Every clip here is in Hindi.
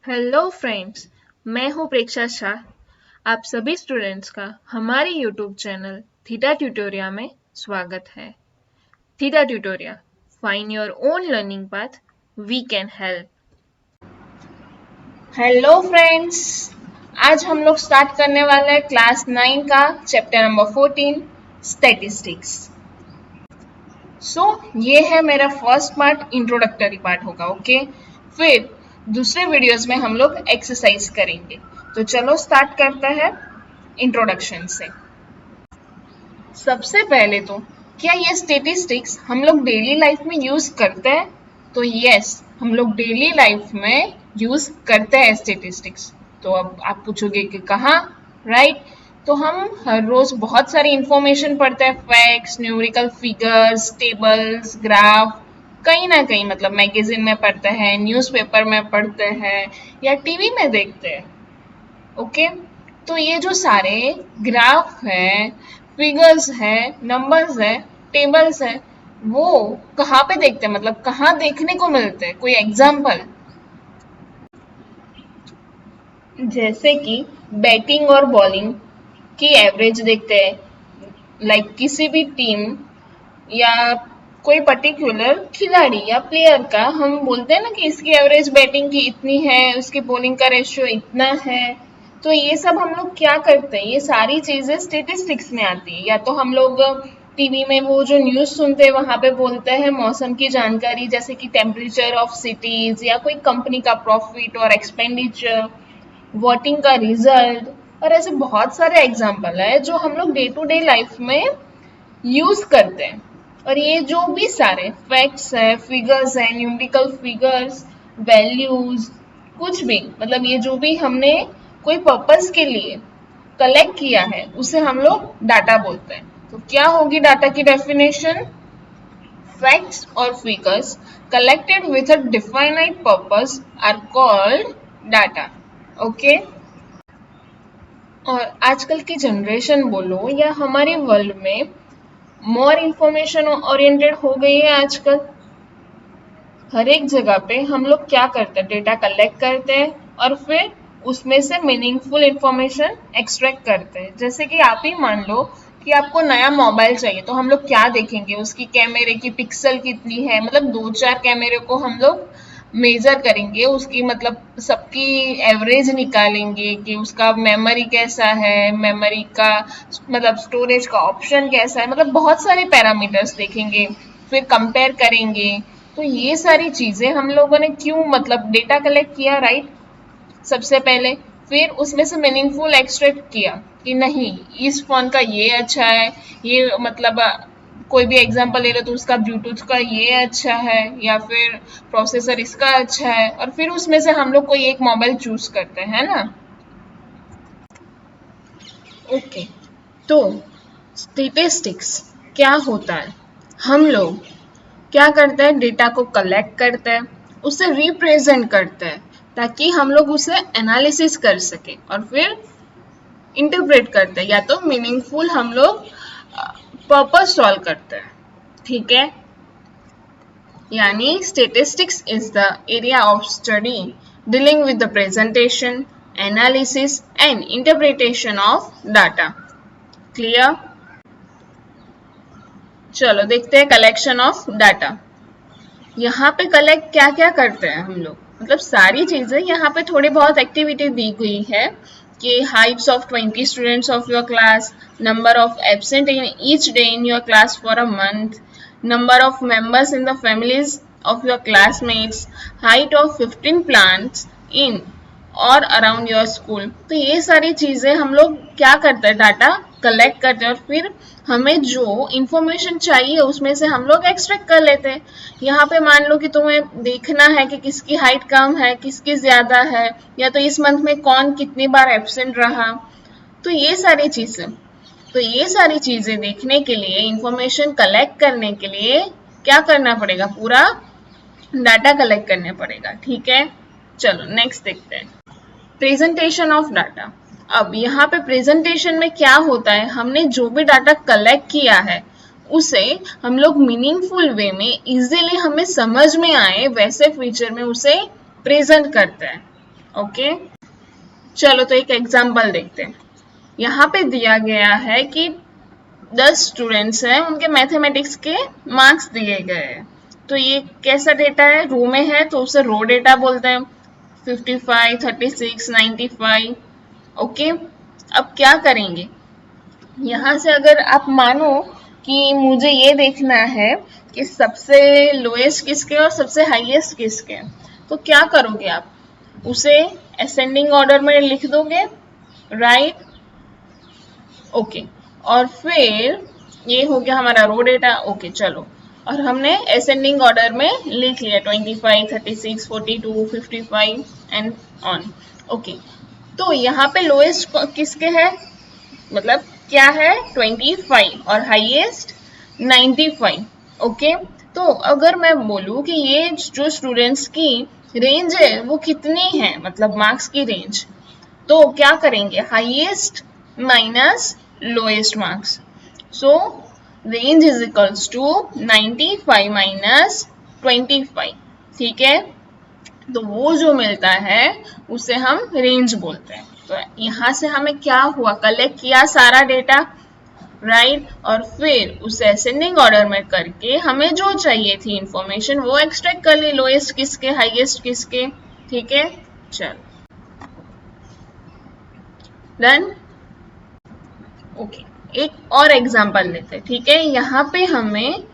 हेलो फ्रेंड्स, मैं हूं प्रेक्षा शाह। आप सभी स्टूडेंट्स का हमारे यूट्यूब चैनल थीटा ट्यूटोरिया में स्वागत है। Theta Tutoria, find your own learning path, we can help. Hello friends, आज हम लोग स्टार्ट करने वाले हैं क्लास 9 का चैप्टर नंबर 14 स्टैटिस्टिक्स। ये है मेरा फर्स्ट पार्ट, इंट्रोडक्टरी पार्ट होगा। ओके, फिर दूसरे वीडियोस में हम लोग एक्सरसाइज करेंगे। तो चलो स्टार्ट करते हैं इंट्रोडक्शन से। सबसे पहले तो क्या ये स्टेटिस्टिक्स हम लोग डेली लाइफ में यूज करते हैं? तो यस, हम लोग डेली लाइफ में यूज करते हैं स्टेटिस्टिक्स। तो अब आप पूछोगे कि कहाँ? राइट, तो हम हर रोज बहुत सारी इंफॉर्मेशन पढ़ते हैं, facts, numerical figures, tables, graph, कहीं ना कहीं, मतलब मैगजीन में पढ़ते हैं, न्यूज़पेपर में पढ़ते हैं या टीवी में देखते हैं। ओके, तो ये जो सारे ग्राफ है, फिगर्स है, नंबर्स है, टेबल्स है, वो कहाँ पे देखते हैं, मतलब कहाँ देखने को मिलते हैं? कोई एग्जाम्पल? जैसे कि बैटिंग और बॉलिंग की एवरेज देखते हैं, लाइक किसी भी टीम या कोई पर्टिकुलर खिलाड़ी या प्लेयर का हम बोलते हैं ना कि इसकी एवरेज बैटिंग की इतनी है, उसकी बॉलिंग का रेशियो इतना है। तो ये सब हम लोग क्या करते हैं, ये सारी चीजें स्टेटिस्टिक्स में आती है। या तो हम लोग टीवी में वो जो न्यूज सुनते हैं वहां पे बोलते हैं मौसम की जानकारी, जैसे कि टेम्परेचर ऑफ सिटीज या कोई कंपनी का प्रॉफिट और एक्सपेंडिचर, वोटिंग का रिजल्ट, और ऐसे बहुत सारे एग्जाम्पल है जो हम लोग डे टू डे लाइफ में यूज करते हैं। और ये जो भी सारे फैक्ट्स है, फिगर्स है, न्यूमेरिकल फिगर्स, वैल्यूज, कुछ भी, मतलब ये जो भी हमने कोई पर्पस के लिए कलेक्ट किया है उसे हम लोग डाटा बोलते हैं। तो क्या होगी डाटा की डेफिनेशन? फैक्ट्स और figures collected with a definite purpose are called data. Okay, और आजकल की जनरेशन बोलो या हमारे वर्ल्ड में मोर इंफॉर्मेशन ओरिएंटेड हो गई है आजकल। हर एक जगह पे हम लोग क्या करते हैं, डेटा कलेक्ट करते हैं और फिर उसमें से मीनिंगफुल इंफॉर्मेशन एक्सट्रैक्ट करते हैं। जैसे कि आप ही मान लो कि आपको नया मोबाइल चाहिए, तो हम लोग क्या देखेंगे, उसकी कैमरे की पिक्सल कितनी है, मतलब 2-4 कैमरे को हम लोग मेजर करेंगे, उसकी मतलब सबकी एवरेज निकालेंगे कि उसका मेमोरी कैसा है, मेमोरी का मतलब स्टोरेज का ऑप्शन कैसा है, मतलब बहुत सारे पैरामीटर्स देखेंगे, फिर कंपेयर करेंगे। तो ये सारी चीजें हम लोगों ने क्यों, मतलब डेटा कलेक्ट किया, राइट? सबसे पहले फिर उसमें से मीनिंगफुल एक्सट्रैक्ट किया कि नहीं, इस फोन का ये अच्छा है, ये मतलब कोई भी एग्जांपल ले लो तो उसका ब्लूटूथ का ये अच्छा है या फिर प्रोसेसर इसका अच्छा है, और फिर उसमें से हम लोग कोई एक मोबाइल चूज करते हैं ना। ओके, तो स्टेटिस्टिक्स क्या होता है? हम लोग क्या करते हैं, डेटा को कलेक्ट करते हैं, उसे रिप्रेजेंट करते हैं ताकि हम लोग उसे एनालिसिस कर सके और फिर इंटरप्रेट करते हैं, या तो मीनिंगफुल हम लोग पर्पस सॉल्व करते हैं। ठीक है, यानी statistics is the area of study dealing with the presentation, analysis and interpretation of data. Clear? चलो देखते हैं कलेक्शन ऑफ डाटा। यहाँ पे कलेक्ट क्या क्या करते हैं हम लोग, मतलब सारी चीजें। यहाँ पे थोड़ी बहुत एक्टिविटी दी गई है कि Heights of 20 students of your class, number of absent in each day in your class for a month, number of members in the families of your classmates, height of 15 plants in और अराउंड योर स्कूल। तो ये सारी चीजें हम लोग क्या करते हैं, डाटा कलेक्ट करते हैं और फिर हमें जो इंफॉर्मेशन चाहिए उसमें से हम लोग एक्सट्रैक्ट कर लेते हैं। यहाँ पे मान लो कि तुम्हें देखना है कि किसकी हाइट कम है, किसकी ज्यादा है, या तो इस मंथ में कौन कितनी बार एब्सेंट रहा। तो ये सारी चीजें देखने के लिए, इंफॉर्मेशन कलेक्ट करने के लिए क्या करना पड़ेगा, पूरा डाटा कलेक्ट करना पड़ेगा। ठीक है, चलो नेक्स्ट देखते हैं, प्रेजेंटेशन ऑफ डाटा। अब यहाँ पे प्रेजेंटेशन में क्या होता है, हमने जो भी डाटा कलेक्ट किया है उसे हम लोग मीनिंगफुल वे में इजीली हमें समझ में आए वैसे फीचर में उसे प्रेजेंट करते हैं। ओके, चलो तो एक एग्जांपल देखते हैं। यहाँ पे दिया गया है कि 10 स्टूडेंट्स हैं, उनके मैथमेटिक्स के मार्क्स दिए गए हैं। तो ये कैसा डेटा है? रो में है तो उसे रो डेटा बोलते हैं। 55, 36, 95। ओके, अब क्या करेंगे? यहाँ से अगर आप मानो कि मुझे ये देखना है कि सबसे लोएस्ट किसके और सबसे हाईएस्ट किसके, तो क्या करोगे आप? उसे असेंडिंग ऑर्डर में लिख दोगे, राइट? ओके, और फिर ये हो गया हमारा रो डेटा। ओके, चलो, और हमने असेंडिंग ऑर्डर में लिख लिया 25, 36, 42, 55 एंड ऑन। ओके, तो यहाँ पे लोएस्ट किसके है? मतलब क्या है? 25 और हाईएस्ट 95। ओके, तो अगर मैं बोलूँ कि ये जो स्टूडेंट्स की रेंज है वो कितनी है, मतलब मार्क्स की रेंज, तो क्या करेंगे? Highest minus lowest marks. So range is equals to 95 minus 25। ठीक है, तो वो जो मिलता है उसे हम रेंज बोलते हैं। तो यहाँ से हमें क्या हुआ? कलेक्ट किया सारा डेटा, राइट, और फिर उसे असेंडिंग ऑर्डर में करके हमें जो चाहिए थी इंफॉर्मेशन वो एक्सट्रैक्ट कर ली, लोएस्ट किसके, हाईएस्ट किसके। ठीक है, चलो, डन। ओके, एक और एग्जांपल लेते हैं। ठीक है, यहाँ पे हमें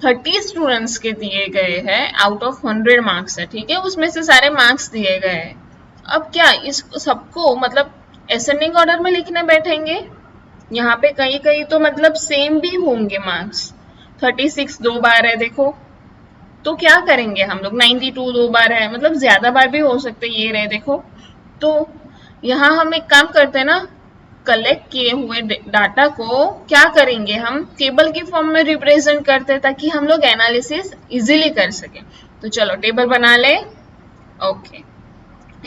30 स्टूडेंट्स के दिए गए हैं, आउट ऑफ 100 मार्क्स है। ठीक है, उसमें से सारे मार्क्स दिए गए हैं। अब क्या इस सबको मतलब असेंडिंग ऑर्डर में लिखने बैठेंगे? यहाँ पे कहीं कहीं तो मतलब सेम भी होंगे मार्क्स। 36 दो बार है देखो, तो क्या करेंगे हम लोग? 92 दो बार है, मतलब ज्यादा बार भी हो सकते, ये रहे देखो। तो यहाँ हम एक काम करते हैं ना, कलेक्ट किए हुए डाटा को क्या करेंगे? हम टेबल की फॉर्म में रिप्रेजेंट करते हैं ताकि हम लोग एनालिसिस इजीली कर सके। तो चलो टेबल बना ले। ओके,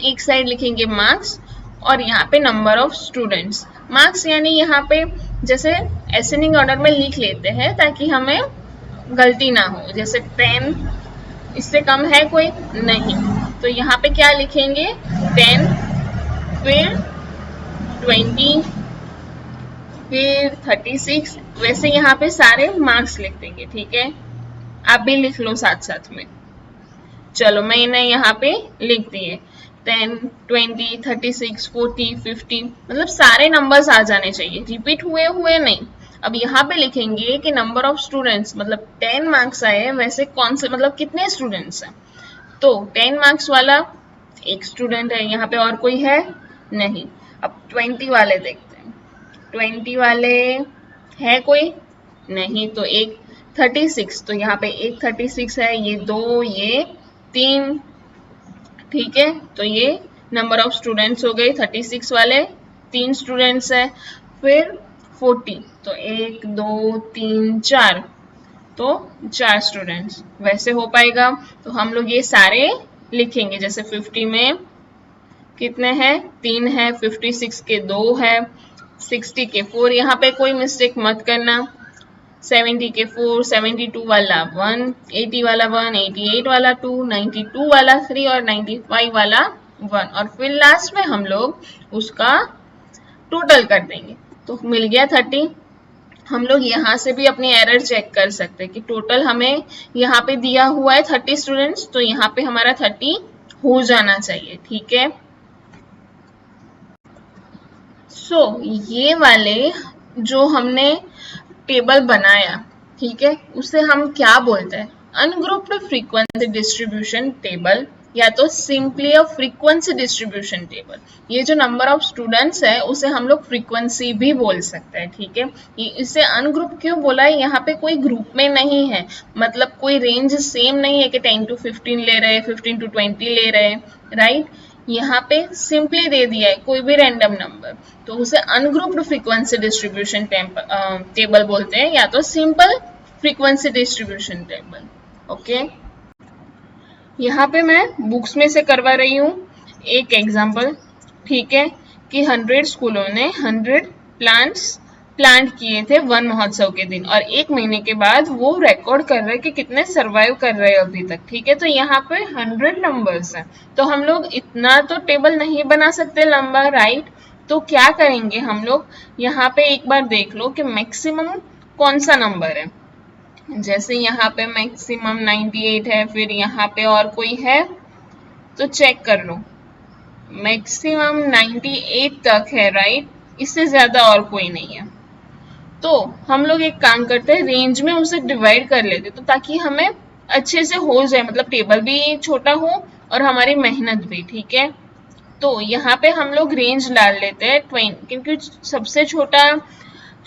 एक साइड लिखेंगे मार्क्स और यहाँ पे नंबर ऑफ स्टूडेंट्स। मार्क्स यानी यहाँ पे जैसे असेंडिंग ऑर्डर में लिख लेते हैं ताकि हमें गलती ना हो, जैसे 10 इससे कम है कोई नहीं, तो यहाँ पे क्या लिखेंगे? 10, फिर 20, फिर 36, वैसे यहाँ पे सारे मार्क्स लिख देंगे। ठीक है, आप भी लिख लो साथ साथ में। चलो, मैंने यहाँ पे लिख दिए 10, 20, 36, 40, 50, मतलब सारे नंबर्स आ जाने चाहिए, रिपीट हुए हुए नहीं। अब यहाँ पे लिखेंगे कि नंबर ऑफ स्टूडेंट्स, मतलब 10 मार्क्स आए, वैसे कौन से, मतलब कितने स्टूडेंट्स हैं। तो 10 मार्क्स वाला एक स्टूडेंट है, यहाँ पे और कोई है नहीं। अब 20 वाले देखते हैं, 20 वाले है कोई नहीं, तो एक 36, तो यहाँ पे एक 36 है, ये 2, ये 3। ठीक है, तो ये नंबर ऑफ स्टूडेंट्स हो गए 36 वाले, 3 स्टूडेंट्स है। फिर 40, तो 1, 2, 3, 4, तो 4 स्टूडेंट्स, वैसे हो पाएगा। तो हम लोग ये सारे लिखेंगे, जैसे 50 में कितने हैं? 3 है, 56 के 2 है, 60 के 4, यहाँ पे कोई मिस्टेक मत करना। 70 के 4, 72 वाला 1, 80 वाला 1, 88 वाला 2, 92 वाला 3 और 95 वाला 1, और फिर लास्ट में हम लोग उसका टोटल कर देंगे, तो मिल गया 30। हम लोग यहाँ से भी अपनी एरर चेक कर सकते हैं कि टोटल हमें यहाँ पे दिया हुआ है 30 स्टूडेंट्स, तो यहाँ पे हमारा 30 हो जाना चाहिए। ठीक है, सो ये वाले जो हमने टेबल बनाया, ठीक है, उसे हम क्या बोलते हैं? अनग्रुप्ड फ्रीक्वेंसी डिस्ट्रीब्यूशन टेबल, या तो simply a frequency distribution table. ये जो नंबर ऑफ स्टूडेंट्स है उसे हम लोग फ्रीक्वेंसी भी बोल सकते हैं। ठीक है, इसे अनग्रुप क्यों बोला है? यहाँ पे कोई ग्रुप में नहीं है, मतलब कोई रेंज सेम नहीं है कि 10 to 15 ले रहे, 15 to 20 ले रहे, राइट। यहाँ पे सिंपली दे दिया है कोई भी रैंडम नंबर, तो उसे अनग्रुप्ड फ्रीक्वेंसी डिस्ट्रीब्यूशन टेबल बोलते हैं, या तो simple frequency distribution table. Okay, यहाँ पे मैं बुक्स में से करवा रही हूँ एक एग्जाम्पल। ठीक है, कि 100 स्कूलों ने 100 प्लांट्स प्लांट किए थे वन महोत्सव के दिन, और 1 महीने के बाद वो रिकॉर्ड कर रहे हैं कि कितने सरवाइव कर रहे हैं अभी तक। ठीक है, तो यहाँ पे 100 नंबर्स हैं, तो हम लोग इतना तो टेबल नहीं बना सकते लंबा, राइट। तो क्या करेंगे हम लोग, यहाँ पे एक बार देख लो कि मैक्सिमम कौन सा नंबर है। जैसे यहाँ पे मैक्सिमम 98 है, फिर यहाँ पे और कोई है तो चेक कर लो, मैक्सिमम 98 तक है, राइट। इससे ज्यादा और कोई नहीं है। तो हम लोग एक काम करते हैं, रेंज में उसे डिवाइड कर लेते, तो ताकि हमें अच्छे से हो जाए, मतलब टेबल भी छोटा हो और हमारी मेहनत भी। ठीक है, तो यहाँ पे हम लोग रेंज डाल लेते हैं 20, क्योंकि सबसे छोटा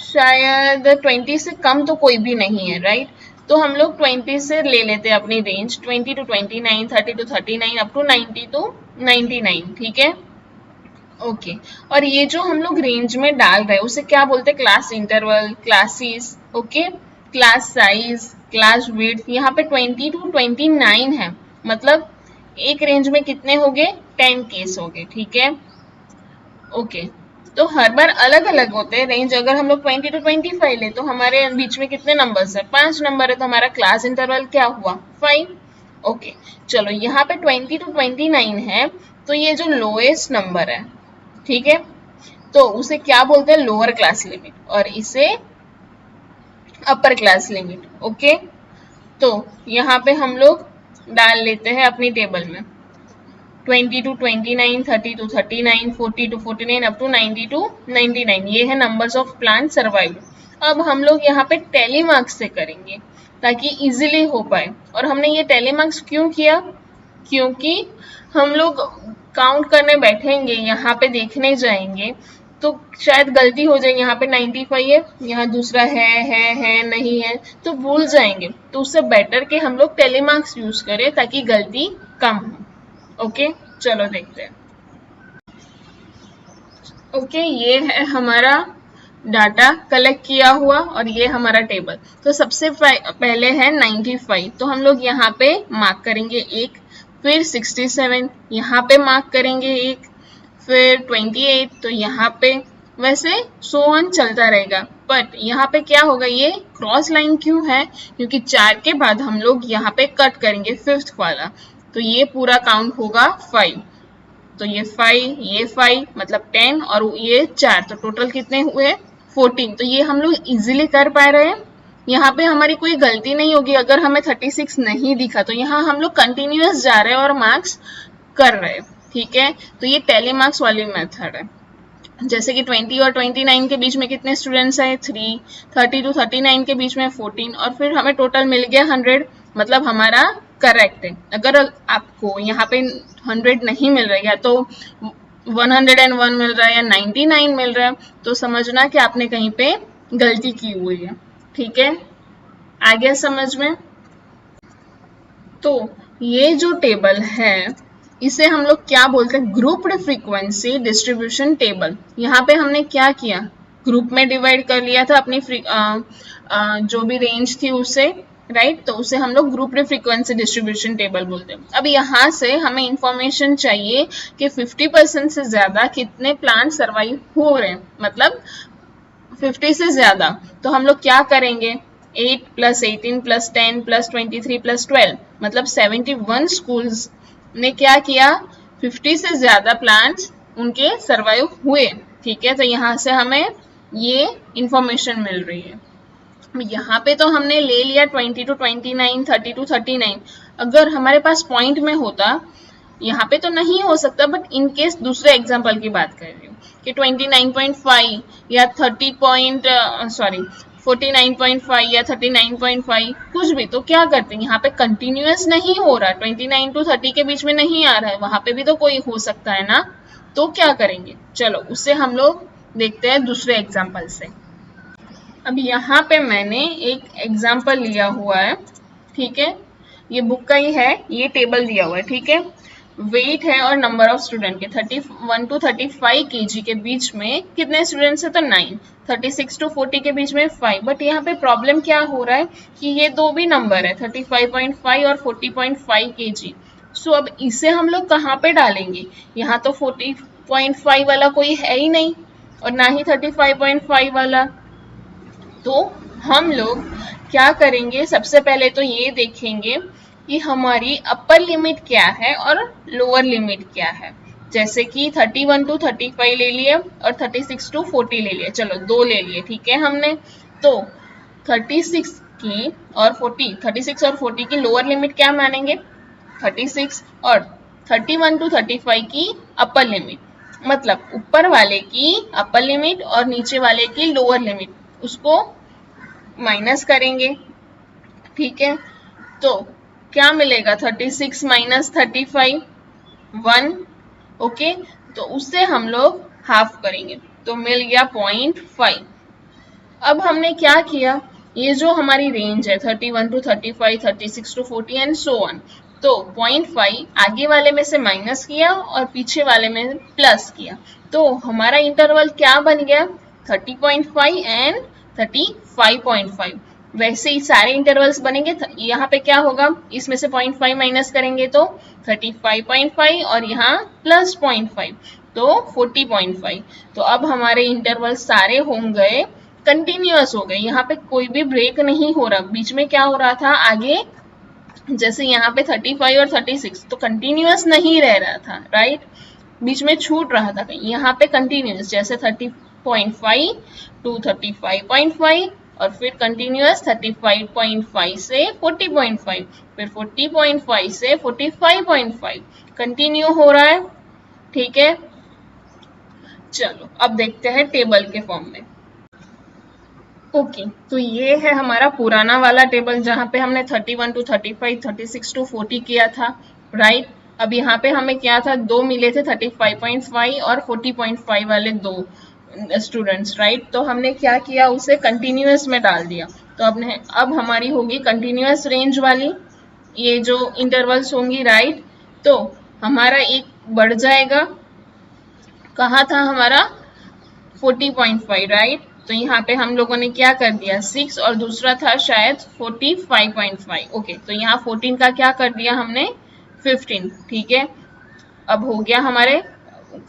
शायद 20 से कम तो कोई भी नहीं है, राइट। तो हम लोग 20 से ले लेते हैं अपनी range, 20 to 29, 30 to 39, up to 90 to 99। ठीक है, ओके। और ये जो हम लोग रेंज में डाल रहे हैं उसे क्या बोलते हैं, class interval, classes, okay, class size, class width. यहाँ पे 20 to 29 है, मतलब एक रेंज में कितने हो गए, 10 केस हो गए। ठीक है, ओके। तो हर बार अलग अलग होते हैं रेंज। अगर हम लोग 20 to 25 ले तो हमारे बीच में कितने नंबर्स है, 5 नंबर है, तो हमारा क्लास इंटरवल क्या हुआ, 5। ओके, चलो यहाँ पे 20 to 29 है, तो ये जो लोएस्ट नंबर है, ठीक है, तो उसे क्या बोलते हैं, लोअर क्लास लिमिट, और इसे अपर क्लास लिमिट। ओके, तो यहाँ पे हम लोग डाल लेते हैं अपनी टेबल में 20 to 29, 30 to 39, 40 to 49, up to 90 to 99। ये है नंबर्स ऑफ प्लांट सर्वाइव। अब हम लोग यहाँ पे टैली मार्क्स से करेंगे ताकि इजीली हो पाए। और हमने ये टैली मार्क्स क्यों किया, क्योंकि हम लोग काउंट करने बैठेंगे, यहाँ पे देखने जाएंगे तो शायद गलती हो जाए, यहाँ पे 95 है, यहाँ दूसरा है नहीं है, तो भूल जाएंगे। तो उससे बेटर कि हम लोग टैली मार्क्स यूज करें ताकि गलती कम हो। ओके, चलो देखते हैं। ओके, ये है हमारा डाटा कलेक्ट किया हुआ और ये हमारा टेबल। तो सबसे पहले है 95, तो हम लोग यहाँ पे मार्क करेंगे एक, फिर 67 यहाँ पे मार्क करेंगे एक, फिर 28 तो यहाँ पे, वैसे सो ऑन चलता रहेगा। बट यहाँ पे क्या होगा, ये क्रॉस लाइन क्यों है, क्योंकि 4 के बाद हम लोग यहाँ पे कट करेंगे 5th वाला, तो ये पूरा काउंट होगा 5। तो ये 5, ये 5 मतलब 10, और ये 4, तो टोटल कितने हुए, 14। तो ये हम लोग इजीली कर पा रहे हैं, यहाँ पे हमारी कोई गलती नहीं होगी। अगर हमें 36 नहीं दिखा तो यहाँ हम लोग कंटिन्यूअस जा रहे हैं और मार्क्स कर रहे हैं। ठीक है, तो ये टैली मार्क्स वाली मेथड है। जैसे कि 20 और 29 के बीच में कितने स्टूडेंट्स हैं, 3, 30 to 39 के बीच में 14, और फिर हमें टोटल मिल गया 100, मतलब हमारा करेक्ट है। अगर आपको यहाँ पे 100 नहीं मिल रहा है, या तो 101 मिल रहा है या 99 मिल रहा है, तो समझना कि आपने कहीं पे गलती की हुई है। ठीक है, आ गया समझ में। तो ये जो टेबल है इसे हम लोग क्या बोलते हैं, ग्रुप्ड फ्रीक्वेंसी डिस्ट्रीब्यूशन टेबल। यहाँ पे हमने क्या किया, ग्रुप में डिवाइड कर लिया था अपनी जो भी रेंज थी उसे, राइट। तो उसे हम लोग ग्रुप्ड फ्रीक्वेंसी डिस्ट्रीब्यूशन टेबल बोलते हैं। अब यहाँ से हमें इंफॉर्मेशन चाहिए कि 50% से ज्यादा कितने प्लांट सर्वाइव हो रहे हैं, मतलब 50 से ज्यादा। तो हम लोग क्या करेंगे, 8 + 18 + 10 + 23 + 12, मतलब 71 स्कूल्स ने क्या किया, 50 से ज्यादा प्लांट्स उनके सर्वाइव हुए। ठीक है, तो यहाँ से हमें ये इंफॉर्मेशन मिल रही है। यहाँ पे तो हमने ले लिया 20 to 29, 30 to 39। अगर हमारे पास पॉइंट में होता, यहाँ पे तो नहीं हो सकता, बट इन केस दूसरे एग्जाम्पल की बात कर रही हूँ कि 29.5 या 49.5 या 39.5 कुछ भी, तो क्या करते हैं, यहाँ पे कंटिन्यूअस नहीं हो रहा, 29 to 30 के बीच में नहीं आ रहा है, वहां पे भी तो कोई हो सकता है ना। तो क्या करेंगे, चलो उससे हम लोग देखते हैं दूसरे एग्जाम्पल से। अब यहाँ पे मैंने एक एग्जाम्पल लिया हुआ है, ठीक है, ये बुक का ही है, ये टेबल दिया हुआ है, ठीक है। वेट है और नंबर ऑफ स्टूडेंट के 31 to 35 kg के बीच में कितने स्टूडेंट्स है, तो 9, 36 to 40 के बीच में 5। बट यहाँ पे प्रॉब्लम क्या हो रहा है कि ये दो भी नंबर है, 35.5 और 40.5 kg। सो अब इसे हम लोग कहाँ पे डालेंगे, यहाँ तो 40.5 वाला कोई है ही नहीं और ना ही 35.5 वाला, तो हम लोग क्या करेंगे, सबसे पहले तो ये देखेंगे कि हमारी अपर लिमिट क्या है और लोअर लिमिट क्या है। जैसे कि 31 टू 35 ले लिए और 36 टू 40 ले लिए, चलो दो ले लिए, ठीक है हमने। तो 36 की और 40, 36 और 40 की लोअर लिमिट क्या मानेंगे, 36, और 31 टू 35 की अपर लिमिट, मतलब ऊपर वाले की अपर लिमिट और नीचे वाले की लोअर लिमिट, उसको माइनस करेंगे, ठीक है। तो क्या मिलेगा, 36 माइनस 35, 1, ओके। तो उससे हम लोग हाफ करेंगे तो मिल गया 0.5। अब हमने क्या किया, ये जो हमारी रेंज है 31 to 35, 36 to 40 and so on, तो 0.5 आगे वाले में से माइनस किया और पीछे वाले में प्लस किया, तो हमारा इंटरवल क्या बन गया, 30.5 एंड 35.5। वैसे ही सारे इंटरवल्स बनेंगे, यहाँ पे क्या होगा, इसमें से 0.5 माइनस करेंगे तो 35.5 और यहाँ प्लस 0.5 तो 40.5। तो अब हमारे इंटरवल सारे होंगे कंटिन्यूअस हो गए, यहाँ पे कोई भी ब्रेक नहीं हो रहा। बीच में क्या हो रहा था आगे, जैसे यहाँ पे 35 और 36 तो कंटिन्यूअस नहीं रह रहा था, राइट, बीच में छूट रहा था कहीं, यहाँ पे कंटिन्यूअस, जैसे 30.5 टू 35.5 और फिर कंटिन्यूअस 35.5 से 40.5, फिर 40.5 से 45.5 कंटिन्यू हो रहा है, ठीक है। चलो अब देखते हैं टेबल के फॉर्म में। ओके, तो ये है हमारा पुराना वाला टेबल जहाँ पे हमने 31 टू 35, 36 टू 40 किया था, राइट। अब यहाँ पे हमें क्या था, दो मिले थे 35.5 और 40.5 वाले दो स्टूडेंट्स, राइट। तो हमने क्या किया, उसे कंटिन्यूअस में डाल दिया। तो अब हमारी होगी कंटिन्यूअस रेंज वाली ये जो इंटरवल्स होंगी, राइट। तो हमारा एक बढ़ जाएगा, कहाँ था हमारा 40.5, राइट। तो यहाँ पे हम लोगों ने क्या कर दिया 6 और दूसरा था शायद 45.5, ओके। तो यहाँ 14 का क्या कर दिया हमने 15, ठीक है। अब हो गया हमारे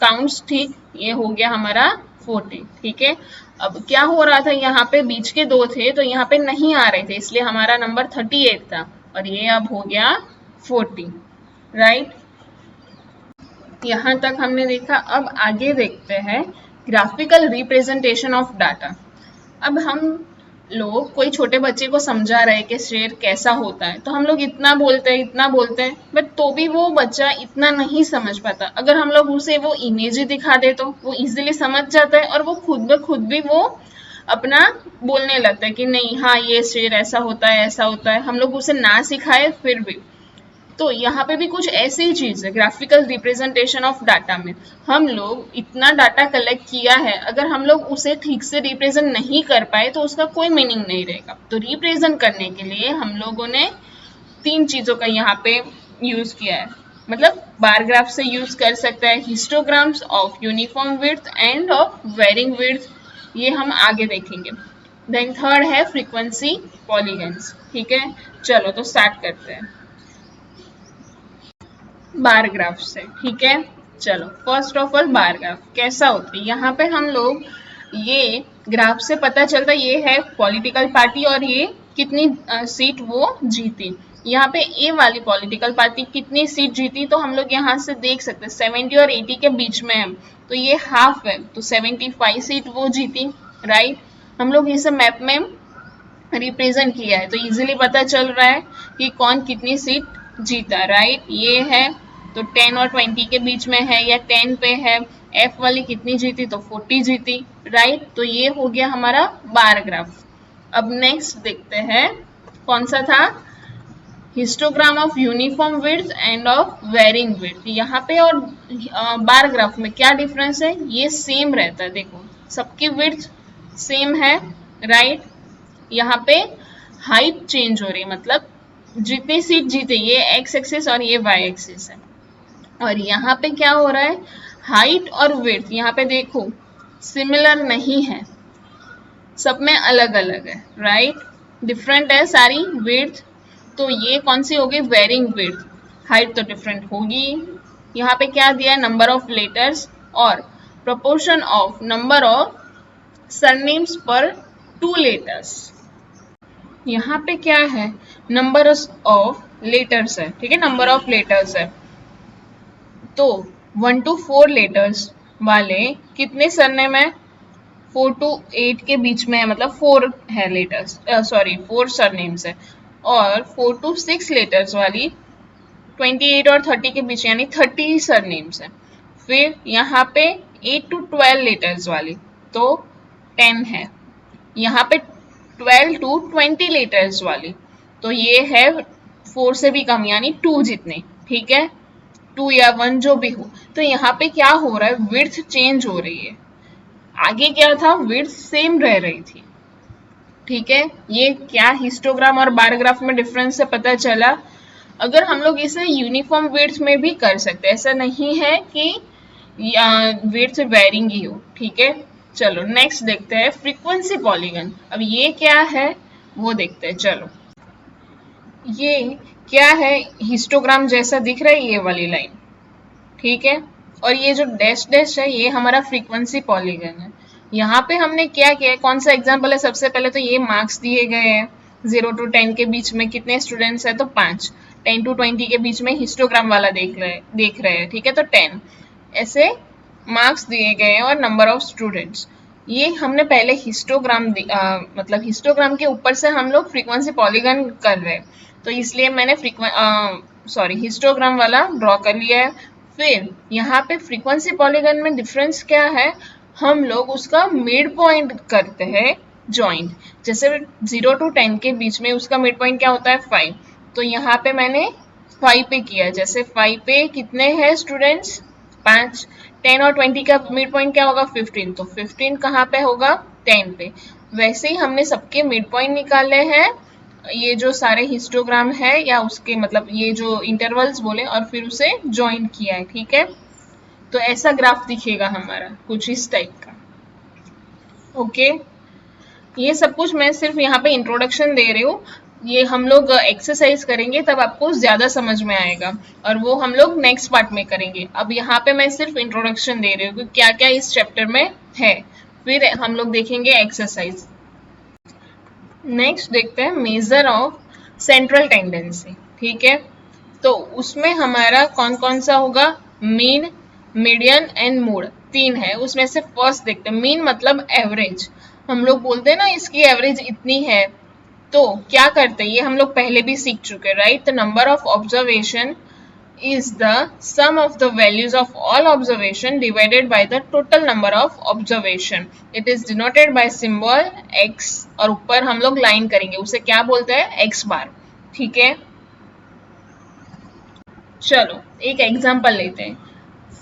काउंट्स ठीक, ये हो गया हमारा 40, ठीक है। अब क्या हो रहा था, यहाँ पे बीच के दो थे तो यहाँ पे नहीं आ रहे थे, इसलिए हमारा नंबर 38 था और ये अब हो गया 40, राइट। यहाँ तक हमने देखा। अब आगे देखते हैं ग्राफिकल रिप्रेजेंटेशन ऑफ डाटा। अब हम लोग कोई छोटे बच्चे को समझा रहे कि शेर कैसा होता है, तो हम लोग इतना बोलते हैं बट तो भी वो बच्चा इतना नहीं समझ पाता। अगर हम लोग उसे वो इमेज ही दिखा दे तो वो इजीली समझ जाता है और वो खुद ब खुद भी वो अपना बोलने लगता है कि नहीं हाँ ये शेर ऐसा होता है ऐसा होता है, हम लोग उसे ना सिखाए फिर भी। तो यहाँ पे भी कुछ ऐसी ही चीज है ग्राफिकल रिप्रेजेंटेशन ऑफ डाटा में। हम लोग इतना डाटा कलेक्ट किया है, अगर हम लोग उसे ठीक से रिप्रेजेंट नहीं कर पाए तो उसका कोई मीनिंग नहीं रहेगा। तो रिप्रेजेंट करने के लिए हम लोगों ने तीन चीजों का यहाँ पे यूज किया है, मतलब बार ग्राफ से यूज कर सकता है, histograms of uniform width and of varying width, ये हम आगे देखेंगे। देन थर्ड है फ्रीक्वेंसी पॉलीगन्स, ठीक है। चलो तो स्टार्ट करते हैं बार ग्राफ से, ठीक है। चलो first of all bar graph कैसा होता है, यहाँ पे हम लोग ये ग्राफ से पता चलता है ये है पॉलिटिकल पार्टी और ये कितनी सीट वो जीती। यहाँ पे ए वाली पॉलिटिकल पार्टी कितनी सीट जीती तो हम लोग यहाँ से देख सकते हैं 70 और 80 के बीच में है, तो ये हाफ है, तो 75 सीट वो जीती, राइट। हम लोग इसे मैप में रिप्रेजेंट किया है तो इजीली पता चल रहा है कि कौन कितनी सीट जीता, राइट। ये है तो 10 और 20 के बीच में है या 10 पे है। एफ वाली कितनी जीती तो 40 जीती, राइट। तो ये हो गया हमारा बार ग्राफ। अब नेक्स्ट देखते हैं कौन सा था, histogram of uniform width and of varying width. यहाँ पे और बार ग्राफ में क्या डिफरेंस है, ये सेम रहता है, देखो सबकी विड्थ सेम है, राइट। यहाँ पे हाइट चेंज हो रही है, मतलब जितनी सीट जीते, ये एक्स एक्सिस और ये वाई एक्सिस है। और यहाँ पे क्या हो रहा है, हाइट और विड्थ यहाँ पे देखो सिमिलर नहीं है, सब में अलग अलग है, राइट, डिफरेंट है सारी विड्थ। तो ये कौन सी होगी, वेरिंग विड्थ। हाइट तो डिफरेंट होगी। यहाँ पे क्या दिया है, नंबर ऑफ लेटर्स और proportion of number of surnames पर 2 लेटर्स। यहाँ पे क्या है, नंबर ऑफ लेटर्स है, ठीक है, नंबर ऑफ लेटर्स है। तो 1 to 4 लेटर्स वाले कितने सरनेम है, 4 to 8 के बीच में है, मतलब 4 है लेटर्स, सॉरी 4 सरनेम्स है। और 4 to 6 लेटर्स वाली 28 और 30 के बीच, यानी 30 सरनेम्स है। फिर यहाँ पे 8 to 12 लेटर्स वाली तो 10 है। यहाँ पे 12 to 20 लेटर्स वाली तो ये है 4 से भी कम, यानी 2 जितने, ठीक है, 2 या 1 जो भी हो। तो यहाँ पे क्या हो रहा है, विड्थ चेंज हो रही है। आगे क्या था, विड्थ सेम रह रही थी, ठीक है। ये क्या हिस्टोग्राम और बार ग्राफ में डिफरेंस से पता चला। अगर हम लोग इसे यूनिफॉर्म विड्थ में भी कर सकते हैं, ऐसा नहीं है कि विड्थ वेरिंग ही हो, ठीक है। चलो नेक्स्ट देखते हैं फ्रीक्वेंसी पॉलीगन। अब ये क्या है वो देखते हैं। चलो ये क्या है, हिस्टोग्राम जैसा दिख रहा है ये वाली लाइन, ठीक है। और ये जो डैश डैश है ये हमारा फ्रीक्वेंसी पॉलीगन है। यहाँ पे हमने क्या किया है, कौन सा एग्जाम्पल है, सबसे पहले तो ये मार्क्स दिए गए हैं। 0 to 10 के बीच में कितने स्टूडेंट्स है, तो 5। 10 to 20 के बीच में हिस्टोग्राम वाला देख रहे हैं, ठीक है, तो 10। ऐसे मार्क्स दिए गए हैं और नंबर ऑफ स्टूडेंट्स। ये हमने पहले हिस्टोग्राम मतलब हिस्टोग्राम के ऊपर से हम लोग फ्रीक्वेंसी पॉलीगन कर रहे हैं, तो इसलिए मैंने हिस्टोग्राम वाला ड्रॉ कर लिया है। फिर यहाँ पे फ्रीक्वेंसी पॉलीगन में डिफरेंस क्या है, हम लोग उसका मिड पॉइंट करते हैं जॉइंट। जैसे 0 to 10 के बीच में उसका मिड पॉइंट क्या होता है, 5। तो यहाँ पे मैंने 5 पे किया, जैसे 5 पे कितने हैं स्टूडेंट्स, 5। 10 और 20 का मिड पॉइंट क्या होगा, 15। तो 15 कहाँ पे होगा, 10 पे। वैसे ही हमने सबके मिड पॉइंट निकाले हैं, ये जो सारे हिस्टोग्राम है या उसके मतलब ये जो इंटरवल्स बोले, और फिर उसे ज्वाइन किया है, ठीक है। तो ऐसा ग्राफ दिखेगा हमारा कुछ इस टाइप का, ओके। ये सब कुछ मैं सिर्फ यहाँ पे इंट्रोडक्शन दे रही हूँ, ये हम लोग एक्सरसाइज करेंगे तब आपको ज्यादा समझ में आएगा, और वो हम लोग नेक्स्ट पार्ट में करेंगे। अब यहाँ पे मैं सिर्फ इंट्रोडक्शन दे रही हूँ कि क्या क्या इस चैप्टर में है, फिर हम लोग देखेंगे एक्सरसाइज। नेक्स्ट देखते हैं मेजर ऑफ सेंट्रल टेंडेंसी, ठीक है। तो उसमें हमारा कौन कौन सा होगा, मीन, मीडियन एंड मोड, 3 है। उसमें से फर्स्ट देखते हैं, मीन मतलब एवरेज। हम लोग बोलते हैं ना इसकी एवरेज इतनी है, तो क्या करते हैं, ये हम लोग पहले भी सीख चुके हैं, right. The number of observation is the sum of the values of all observation divided by the total number of observation. It is denoted by symbol x, और ऊपर हम लोग लाइन करेंगे, उसे क्या बोलते हैं, x बार, ठीक है। चलो एक एग्जांपल लेते हैं।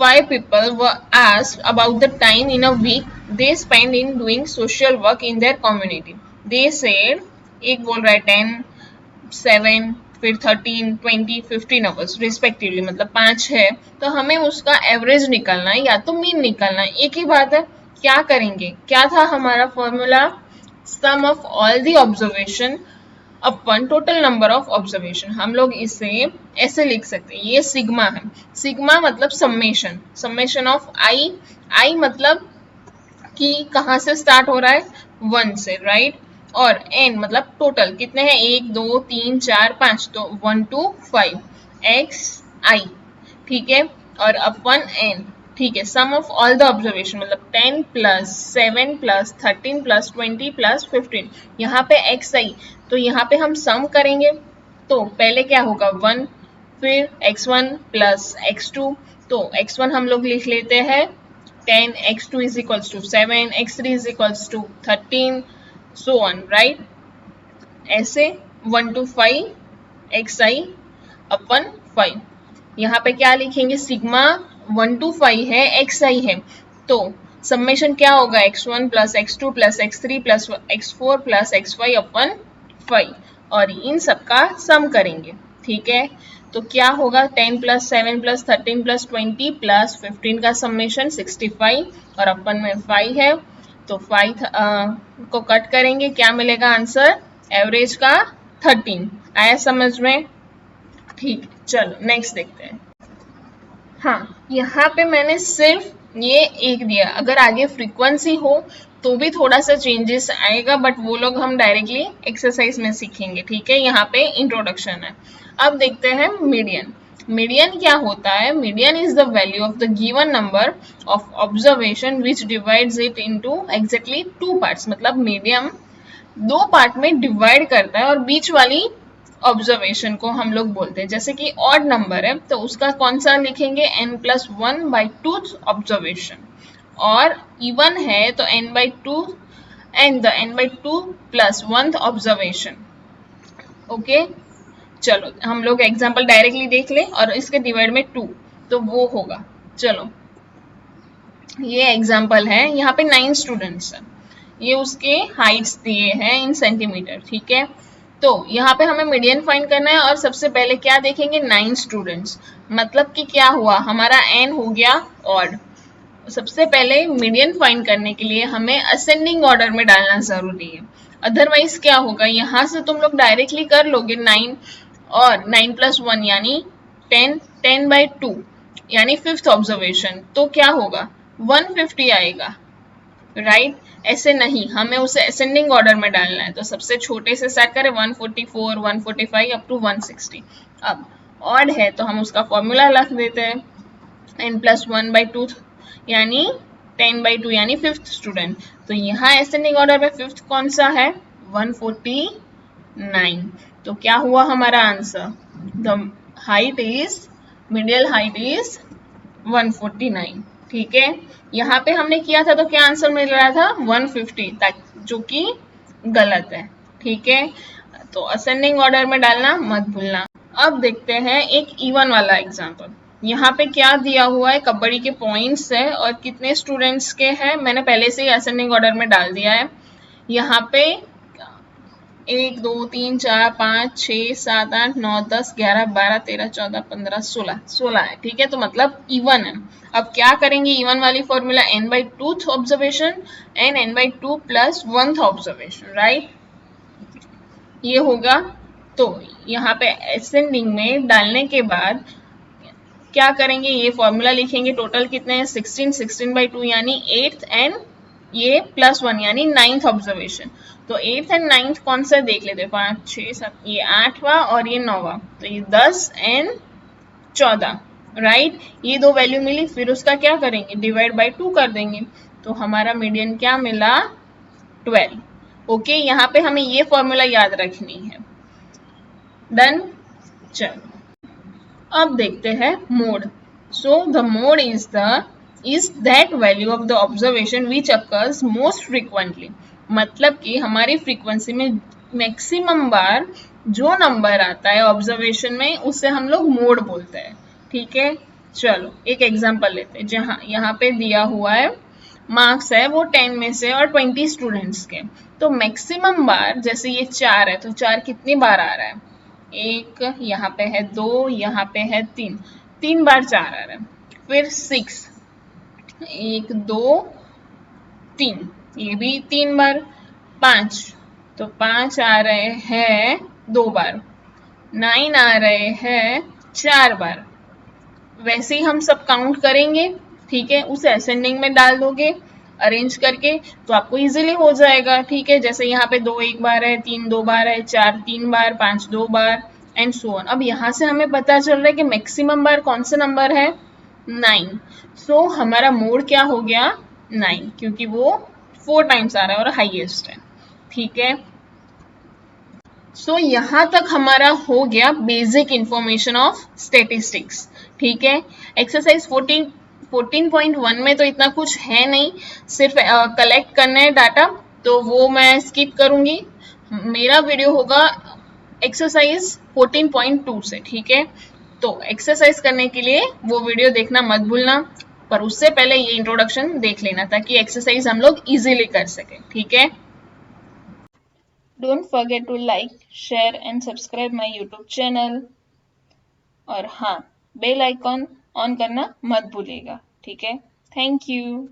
5 people were asked about the time in a week they spend in doing social work in their community. They said, एक बोल रहा है 10, 7, फिर 13, 20, 15 आवर्स रिस्पेक्टिवली, मतलब 5 है। तो हमें उसका एवरेज निकालना है या तो मीन निकालना है, एक ही बात है। क्या करेंगे, क्या था हमारा formula, sum of all the observation upon total number of observation. हम लोग इसे ऐसे लिख सकते हैं, ये सिग्मा है। सिग्मा मतलब समेशन, समेशन ऑफ आई। आई मतलब कि कहाँ से स्टार्ट हो रहा है, 1 से, राइट। और n मतलब टोटल कितने हैं, 1, 2, 3, 4, 5, तो 1 to 5 x i, ठीक है। और अपन n, ठीक है। सम ऑफ ऑल द ऑब्जर्वेशन मतलब 10 प्लस 7 प्लस 13 प्लस 20 प्लस 15, यहाँ पे x i, तो यहाँ पे हम सम करेंगे। तो पहले क्या होगा, 1, फिर x1 प्लस x2, तो x1 हम लोग लिख लेते हैं 10, x2 is equals to 7, x3 is equals to 13, so on, right। ऐसे 1 to 5 xi अपन 5। यहाँ पे क्या लिखेंगे, सिग्मा 1 to 5 है, xi है, तो समेशन क्या होगा, x1 plus x2 plus x3 plus x4 plus x5 अपन 5, और इन सबका सम करेंगे, ठीक है। तो क्या होगा, 10 प्लस 7 प्लस 13 प्लस 20 प्लस 15 का समेशन 65, और अपन में 5 है, तो 5 को कट करेंगे, क्या मिलेगा आंसर, एवरेज का 13। आया समझ में, ठीक। चलो नेक्स्ट देखते हैं। हाँ, यहाँ पे मैंने सिर्फ ये एक दिया, अगर आगे फ्रीक्वेंसी हो तो भी थोड़ा सा चेंजेस आएगा, बट वो लोग हम डायरेक्टली एक्सरसाइज में सीखेंगे, ठीक है। यहाँ पे इंट्रोडक्शन है। अब देखते हैं मीडियन। मीडियन क्या होता है? Median is the value of the given number of observation which divides it into exactly 2 parts. मतलब मीडियम 2 पार्ट में डिवाइड करता है और बीच वाली ऑब्जर्वेशन को हम लोग बोलते हैं। जैसे कि ऑड नंबर है तो उसका कौन सा लिखेंगे? n+1/2 observation. और इवन है तो n/2 and the n/2 + 1 observation. Okay, चलो हम लोग एग्जांपल डायरेक्टली देख ले और इसके डिवाइड में 2 तो वो होगा। चलो ये एग्जांपल है, यहाँ पे 9 स्टूडेंट्स हैं, ये उसके हाइट्स दिए हैं इन सेंटीमीटर, ठीक है। तो यहाँ पे हमें मीडियन फाइंड करना है और सबसे पहले क्या देखेंगे? 9 स्टूडेंट्स, मतलब कि क्या हुआ? हमारा n हो गया ऑड। सबसे पहले मीडियन फाइंड करने के लिए हमें असेंडिंग ऑर्डर में डालना जरूरी है, अदरवाइज क्या होगा? यहाँ से तुम लोग डायरेक्टली कर लोगे 9 और 9+1 यानी 10, 10/2 यानी 5th ऑब्जर्वेशन, तो क्या होगा? 150 आएगा, राइट? ऐसे नहीं, हमें उसे असेंडिंग ऑर्डर में डालना है। तो सबसे छोटे से स्टार्ट करें 144, 145 अप टू 160। अब ऑड है तो हम उसका फॉर्मूला लिख देते हैं, n+1/2 यानी 10/2 यानी 5th स्टूडेंट। तो यहाँ असेंडिंग ऑर्डर में 5th कौन सा है? 149। तो क्या हुआ हमारा answer? The height is, medial height is 149, ठीक है। यहाँ पे हमने किया था तो क्या आंसर मिल रहा था? 150, जो कि गलत है, ठीक है। तो असेंडिंग ऑर्डर में डालना मत भूलना। अब देखते हैं एक इवन वाला एग्जांपल। यहाँ पे क्या दिया हुआ है? कबड्डी के पॉइंट्स है और कितने स्टूडेंट्स के हैं मैंने पहले से ही असेंडिंग ऑर्डर में डाल दिया है। यहाँ पे 1 2 3 4 5 6 7 8 9 10 11 12 13 14 15 16 है, ठीक है। तो मतलब इवन है। अब क्या करेंगे? इवन वाली formula n/2 observation and n/2 + 1 observation, right? ये होगा। तो यहाँ पे असेंडिंग में डालने के बाद क्या करेंगे? ये फॉर्मूला लिखेंगे। टोटल कितने हैं? 16, 16/2 यानी 8th एंड ये +1 यानी 9th ऑब्जर्वेशन। तो 8th एंड 9th कौन सा देख लेते हैं? 5 6 7, ये 8वां और ये 9वां, तो ये 10 एंड 14, राइट? ये दो वैल्यू मिली, फिर उसका क्या करेंगे? डिवाइड बाय 2 कर देंगे। तो हमारा मीडियन क्या मिला? 12। ओके, यहाँ पे हमें ये फॉर्मूला याद रखनी है। डन। चलो अब देखते हैं mode. So the mode is that value of the observation which occurs most frequently. मतलब कि हमारी फ्रीक्वेंसी में मैक्सिमम बार जो नंबर आता है ऑब्जर्वेशन में उसे हम लोग मोड बोलते हैं, ठीक है। चलो एक एग्जांपल लेते हैं। जहाँ यहाँ पे दिया हुआ है मार्क्स है वो 10 में से और 20 स्टूडेंट्स के। तो मैक्सिमम बार, जैसे ये 4 है तो 4 कितनी बार आ रहा है? 1, यहाँ पे है 2, यहाँ पे है 3, 3 बार 4 आ रहा है। फिर 6, 1 2 3, ये भी 3 बार। 5, तो 5 आ रहे हैं 2 बार। 9 आ रहे हैं 4 बार। वैसे ही हम सब काउंट करेंगे, ठीक है। उसे असेंडिंग में डाल दोगे अरेंज करके तो आपको इजीली हो जाएगा, ठीक है। जैसे यहाँ पे 2 1 बार है, 3 2 बार है, 4 3 बार, 5 2 बार एंड सो ऑन। अब यहाँ से हमें पता चल रहा है कि मैक्सिमम बार कौन सा नंबर है? 9। सो हमारा मोड क्या हो गया? 9, क्योंकि वो 4 टाइम्स आ रहा है और हाईएस्ट है, ठीक है। सो यहाँ तक हमारा हो गया बेसिक इंफॉर्मेशन ऑफ स्टेटिस्टिक्स, ठीक है। एक्सरसाइज 14.1 में तो इतना कुछ है नहीं, सिर्फ कलेक्ट करना है डाटा, तो वो मैं स्किप करूंगी। मेरा वीडियो होगा एक्सरसाइज 14.2 से, ठीक है। तो एक्सरसाइज करने के लिए वो वीडियो देखना मत भूलना, पर उससे पहले ये इंट्रोडक्शन देख लेना ताकि एक्सरसाइज हम लोग इजीली कर सके, ठीक है। Don't forget to like, share and subscribe my YouTube channel। और हाँ, बेल आइकॉन ऑन करना मत भूलिएगा, ठीक है। Thank you.